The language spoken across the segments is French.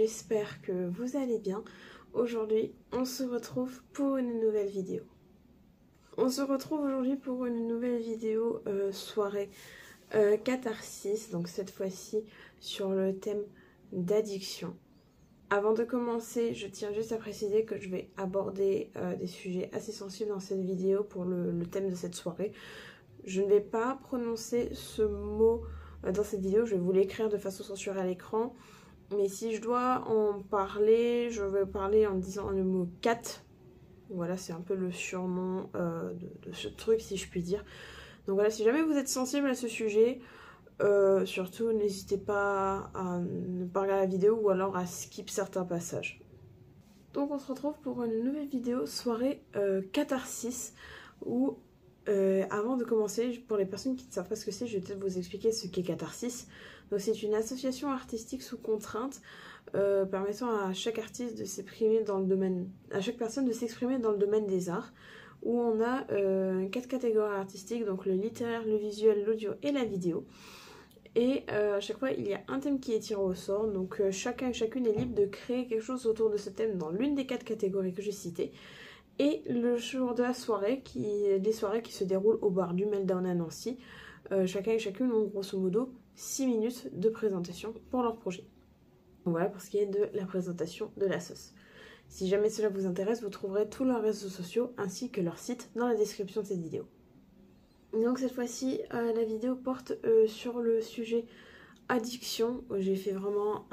j'espère que vous allez bien. Aujourd'hui, on se retrouve pour une nouvelle vidéo. On se retrouve aujourd'hui pour une nouvelle vidéo soirée catharsis, donc cette fois-ci sur le thème d'addiction. Avant de commencer, je tiens juste à préciser que je vais aborder des sujets assez sensibles dans cette vidéo pour le thème de cette soirée. Je ne vais pas prononcer ce mot dans cette vidéo, je vais vous l'écrire de façon censurée à l'écran. Mais si je dois en parler, je vais parler en disant le mot cat. Voilà, c'est un peu le surnom de ce truc, si je puis dire. Donc voilà, si jamais vous êtes sensible à ce sujet, surtout n'hésitez pas à ne pas regarder la vidéo ou alors à skip certains passages. Donc on se retrouve pour une nouvelle vidéo soirée catharsis où avant de commencer, pour les personnes qui ne savent pas ce que c'est, je vais peut-être vous expliquer ce qu'est Catharsis. Donc c'est une association artistique sous contrainte permettant à chaque artiste de s'exprimer dans le domaine, à chaque personne de s'exprimer dans le domaine des arts, où on a 4 catégories artistiques, donc le littéraire, le visuel, l'audio et la vidéo. Et à chaque fois, il y a un thème qui est tiré au sort, donc chacun et chacune est libre de créer quelque chose autour de ce thème dans l'une des 4 catégories que j'ai citées. Et le jour de la soirée, les soirées qui se déroulent au bar du Meltdown à Nancy, chacun et chacune ont grosso modo 6 minutes de présentation pour leur projet. Donc voilà pour ce qui est de la présentation de la sauce. Si jamais cela vous intéresse, vous trouverez tous leurs réseaux sociaux ainsi que leur site dans la description de cette vidéo. Donc cette fois-ci, la vidéo porte sur le sujet addiction. J'ai fait vraiment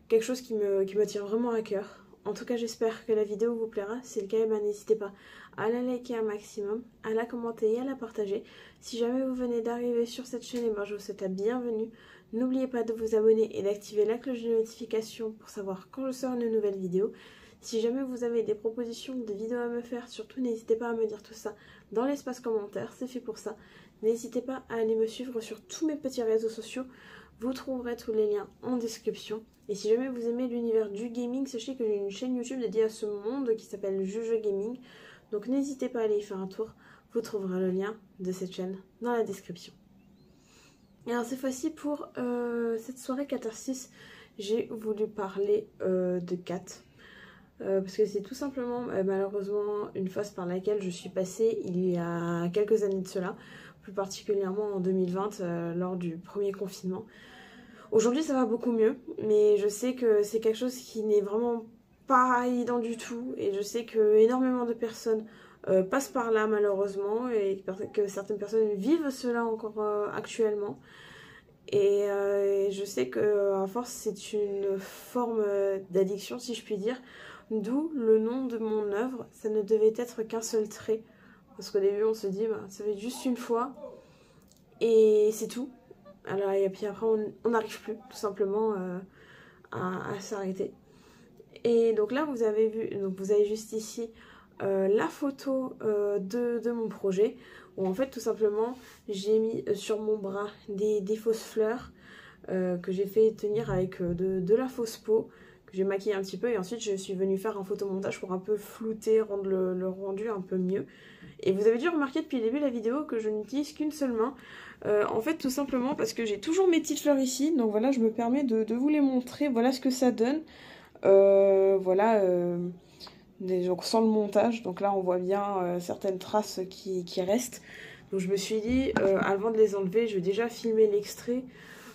quelque chose qui me tient vraiment à cœur. En tout cas, j'espère que la vidéo vous plaira. Si c'est le cas, n'hésitez pas à la liker un maximum, à la commenter et à la partager. Si jamais vous venez d'arriver sur cette chaîne, je vous souhaite la bienvenue. N'oubliez pas de vous abonner et d'activer la cloche de notification pour savoir quand je sors une nouvelle vidéo. Si jamais vous avez des propositions de vidéos à me faire, surtout n'hésitez pas à me dire tout ça dans l'espace commentaire, c'est fait pour ça. N'hésitez pas à aller me suivre sur tous mes petits réseaux sociaux. Vous trouverez tous les liens en description. Et si jamais vous aimez l'univers du gaming, sachez que j'ai une chaîne YouTube dédiée à ce monde qui s'appelle Juju Gaming. Donc n'hésitez pas à aller y faire un tour. Vous trouverez le lien de cette chaîne dans la description. Et alors cette fois-ci pour cette soirée catharsis, j'ai voulu parler de Cat. Parce que c'est tout simplement malheureusement une phase par laquelle je suis passée il y a quelques années de cela. Plus particulièrement en 2020 lors du premier confinement. Aujourd'hui ça va beaucoup mieux, mais je sais que c'est quelque chose qui n'est vraiment pas évident du tout, et je sais que énormément de personnes passent par là malheureusement, et que certaines personnes vivent cela encore actuellement. Et je sais que à force c'est une forme d'addiction si je puis dire, d'où le nom de mon œuvre, ça ne devait être qu'un seul trait. Parce qu'au début on se dit ça va être juste une fois et c'est tout. Alors, et puis après on n'arrive plus tout simplement à s'arrêter. Et donc là vous avez vu, donc vous avez juste ici la photo de mon projet, où en fait tout simplement j'ai mis sur mon bras des fausses fleurs que j'ai fait tenir avec de la fausse peau, que j'ai maquillé un petit peu, et ensuite je suis venue faire un photomontage pour un peu flouter, rendre le rendu un peu mieux. Et vous avez dû remarquer depuis le début de la vidéo que je n'utilise qu'une seule main. En fait tout simplement parce que j'ai toujours mes petites fleurs ici, donc voilà, je me permets de vous les montrer. Voilà ce que ça donne. Voilà, donc sans le montage, donc là on voit bien certaines traces qui restent. Donc je me suis dit, avant de les enlever, je vais déjà filmer l'extrait,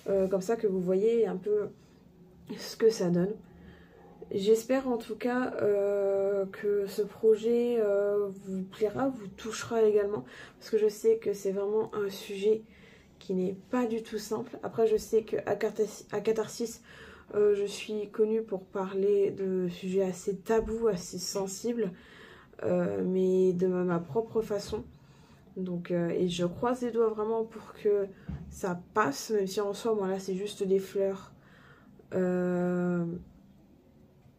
comme ça que vous voyez un peu ce que ça donne. J'espère en tout cas que ce projet vous plaira, vous touchera également, parce que je sais que c'est vraiment un sujet qui n'est pas du tout simple. Après je sais qu'à Catharsis, je suis connue pour parler de sujets assez tabous, assez sensibles, mais de ma propre façon. Donc, et je croise les doigts vraiment pour que ça passe, même si en soi, moi là c'est juste des fleurs.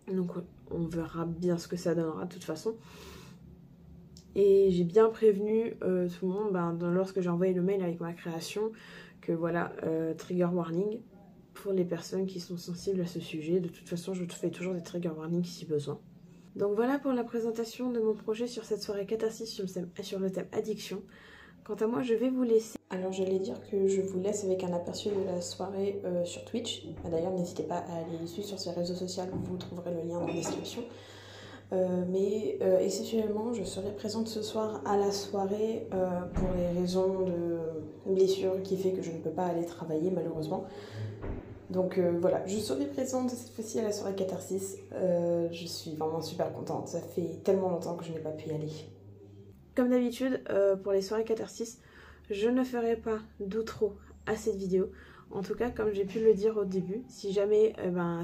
Donc on verra bien ce que ça donnera de toute façon. Et j'ai bien prévenu tout le monde lorsque j'ai envoyé le mail avec ma création que voilà, trigger warning pour les personnes qui sont sensibles à ce sujet. De toute façon, je fais toujours des trigger warnings si besoin. Donc voilà pour la présentation de mon projet sur cette soirée catharsis sur le thème addiction. Quant à moi, je vais vous laisser. Alors j'allais dire que je vous laisse avec un aperçu de la soirée sur Twitch. D'ailleurs, n'hésitez pas à aller les suivre sur ses réseaux sociaux, vous trouverez le lien dans la description. Mais exceptionnellement, je serai présente ce soir à la soirée pour les raisons de blessure qui fait que je ne peux pas aller travailler malheureusement. Donc voilà, je serai présente cette fois-ci à la soirée Catharsis. Je suis vraiment super contente, ça fait tellement longtemps que je n'ai pas pu y aller. Comme d'habitude, pour les soirées Catharsis, je ne ferai pas d'outro à cette vidéo. En tout cas, comme j'ai pu le dire au début, si jamais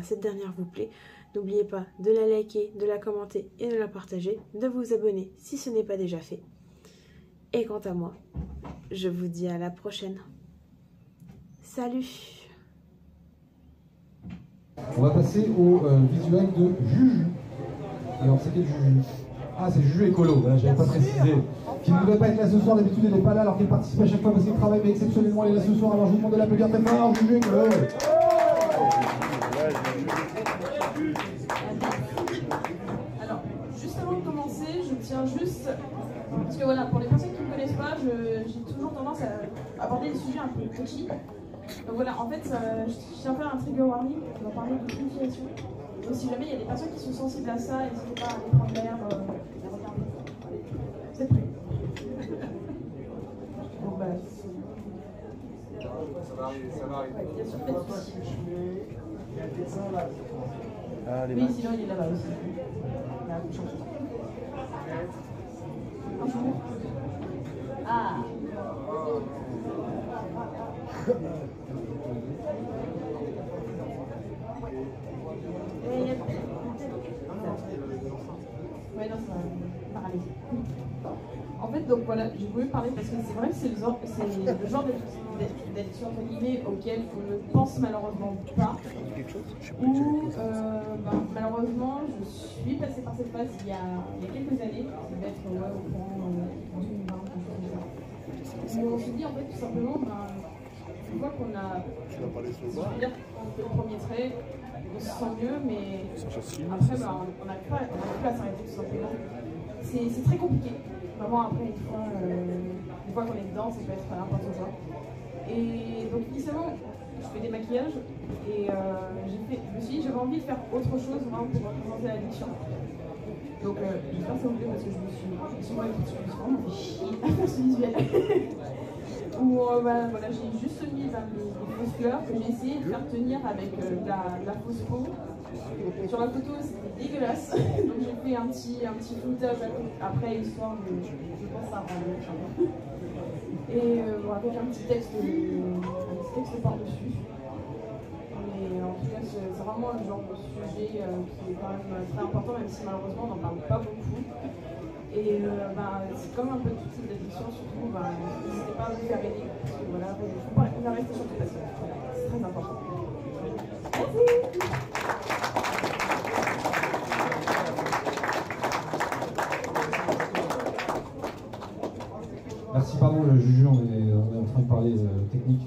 cette dernière vous plaît, n'oubliez pas de la liker, de la commenter et de la partager, de vous abonner si ce n'est pas déjà fait. Et quant à moi, je vous dis à la prochaine. Salut! On va passer au visuel de Juju. Alors c'est quel Juju? Ah, c'est Juju Écolo, voilà, j'avais pas précisé. Qui ne devait pas être là ce soir, d'habitude elle n'est pas là alors qu'elle participe à chaque fois parce qu'il travaille, mais exceptionnellement elle est là ce soir. Alors je vous demande de l'applaudir très fort, Juju Écolo. Alors, juste avant de commencer, je tiens juste, parce que voilà, pour les personnes qui ne me connaissent pas, j'ai toujours tendance à aborder des sujets un peu touchy. Donc voilà, en fait, je tiens à faire un trigger warning, on va parler de purification. Donc si jamais il y a des personnes qui sont sensibles à ça, n'hésitez pas à aller prendre l'air et regarder. C'est prêt. Donc bah, Ça va arriver. ouais, bien sûr, pas de soucis. Ah, les Oui, masques. sinon il est là-bas aussi. Il y a un peu changé. Bonjour. Ah. Ouais, non, ça va parler. En fait, donc voilà, j'ai voulu parler parce que c'est vrai que c'est le genre d'addiction entre guillemets auquel on ne pense malheureusement pas. Ou malheureusement, je suis passée par cette phase il y a quelques années, ça devait être au courant en 2020, où on se dit en fait tout simplement, une fois qu'on a, je veux dire, on fait le premier trait, on se sent mieux, mais après on n'arrive pas à s'arrêter tout simplement. C'est très compliqué. Vraiment après une fois qu'on est dedans, ça peut être n'importe quoi. Et donc initialement, je fais des maquillages et je me suis dit j'avais envie de faire autre chose vraiment pour représenter l'addiction. Donc j'espère que ça vous plaît parce que je me suis vraiment fait chier à faire ce visuel. Où voilà, j'ai juste mis des fausses fleurs que j'ai essayé de faire tenir avec la fausse peau. Sur la photo c'était dégueulasse, donc j'ai fait un petit floutage après histoire de, je pense, à rendre. Et avec un petit texte par-dessus. Mais en tout cas c'est vraiment le genre de sujet qui est quand même très important, même si malheureusement on n'en parle pas beaucoup. Et c'est comme un peu toutes ces addictions, surtout, n'hésitez pas à vous faire aider. Parce que voilà, il ne faut pas rester sur tout ça. C'est très important. Merci. Merci, pardon, Juju, on est en train de parler technique.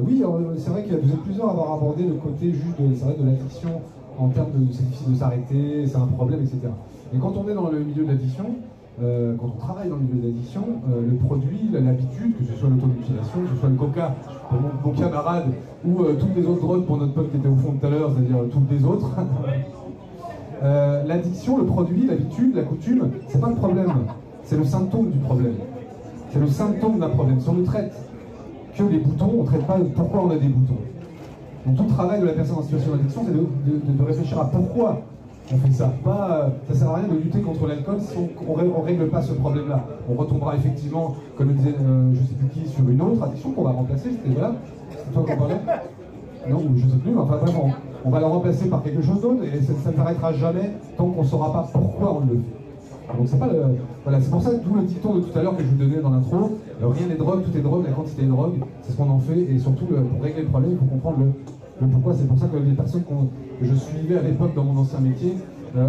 Oui, c'est vrai que vous êtes plusieurs à avoir abordé le côté juste de l'addiction en termes de c'est difficile de s'arrêter, c'est un problème, etc. Et quand on est dans le milieu de l'addiction, quand on travaille dans le milieu de l'addiction, le produit, l'habitude, que ce soit l'automutilation, que ce soit le coca pour mon camarade, ou toutes les autres drogues pour notre pote qui était au fond tout à l'heure, c'est-à-dire toutes les autres, l'addiction, le produit, l'habitude, la coutume, c'est pas le problème, c'est le symptôme du problème. C'est le symptôme d'un problème. Si on ne traite que les boutons, on ne traite pas pourquoi on a des boutons. Donc tout le travail de la personne en situation d'addiction, c'est de réfléchir à pourquoi on fait ça. Ça sert à rien de lutter contre l'alcool si on ne règle pas ce problème-là. On retombera effectivement, comme le disait je ne sais plus qui, sur une autre addiction qu'on va remplacer. C'était voilà, c'est toi qu'on parlait. Non, je ne sais plus, mais enfin vraiment, on va la remplacer par quelque chose d'autre et ça ne s'arrêtera jamais tant qu'on ne saura pas pourquoi on le fait. Donc c'est pas voilà, c'est pour ça que tout le dicton de tout à l'heure que je vous donnais dans l'intro, rien n'est drogue, tout est drogue, la quantité est drogue, c'est ce qu'on en fait, et surtout pour régler le problème, il faut comprendre le pourquoi. C'est pour ça que les personnes que je suivais à l'époque dans mon ancien métier,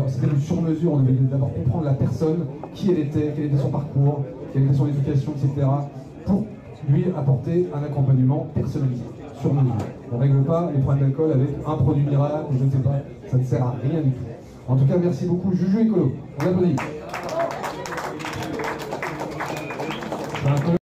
c'était du sur-mesure, on devait d'abord comprendre la personne, qui elle était, quel était son parcours, quelle était son éducation, etc. pour lui apporter un accompagnement personnalisé, sur mesure. On ne règle pas les problèmes d'alcool avec un produit miracle, je ne sais pas, ça ne sert à rien du tout. En tout cas, merci beaucoup, Juju Écolo. On applaudit. C'est un peu